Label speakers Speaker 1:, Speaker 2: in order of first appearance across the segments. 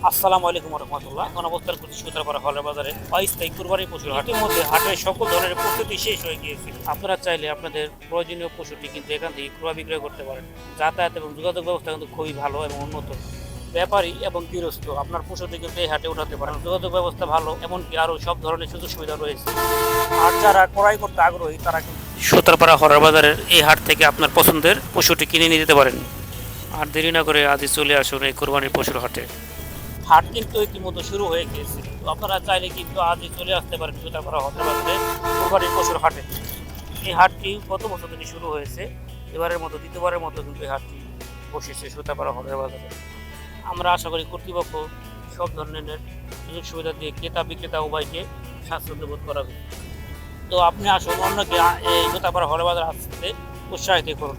Speaker 1: আসসালামু আলাইকুম রহমতুল্লাহ। এখন অবস্থান করছি সূত্রাপাড়া হলের বাজারে 22 তারিখ কুরবানি পশুর হাটের মধ্যে হাটের সকল ধরনের প্রস্তুতি শেষ হয়ে গিয়েছে। আপনারা চাইলে আপনাদের প্রয়োজনীয় পশুটি কিন্তু এখান থেকে ক্রয় বিক্রয় করতে পারেন। যাতায়াত এবং যোগাযোগ ব্যবস্থা কিন্তু খুবই ভালো এবং উন্নত। ব্যাপারী এবং গৃহস্থ আপনার পশুটি কিন্তু এই হাটে উঠাতে পারেন। যোগাযোগ ব্যবস্থা ভালো, এমনকি আরও সব ধরনের সুযোগ সুবিধা রয়েছে। আর যারা ক্রয় করতে আগ্রহী তারা কিন্তু সূত্রাপাড়া হলের বাজারের এই হাট থেকে আপনার পছন্দের পশুটি কিনে নিয়ে যেতে পারেন। আর দেরি না করে আজই চলে আসুন এই কোরবানির পশুর হাটে। হাট কিন্তু ইতিমধ্যে শুরু হয়ে গিয়েছে, তো আপনারা চাইলে কিন্তু আজই চলে আসতে পারেন সূত্রাপাড়া হতে পারবে কোরবানির পশুর হাটে। এই হাটটি গত বছর থেকে শুরু হয়েছে, এবারের মতো দ্বিতীয়বারের মতো কিন্তু এই হাটটি বসেছে সূত্রাপাড়া হলের বাজারে। আমরা আশা করি কর্তৃপক্ষ সব ধরনের সুযোগ সুবিধা দিয়ে ক্রেতা বিক্রেতা উভয়কে স্বাচ্ছন্দ্য বোধ করাবে। তো আপনি আসুন, অন্যকে এই সূত্রাপাড়া হলের বাজার আসতে উৎসাহিত করুন।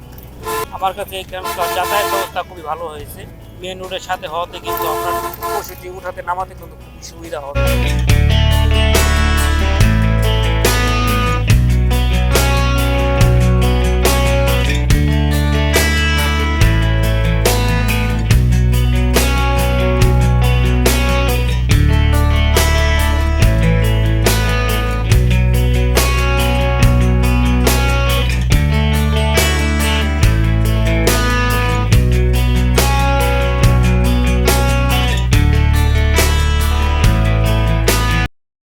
Speaker 1: আমার কাছে এখানকার যাতায়াত ব্যবস্থা খুবই ভালো হয়েছে। মেন রোডের সাথে হওয়াতে কিন্তু আপনার পশুটি উঠাতে নামাতে কিন্তু খুবই সুবিধা হবে।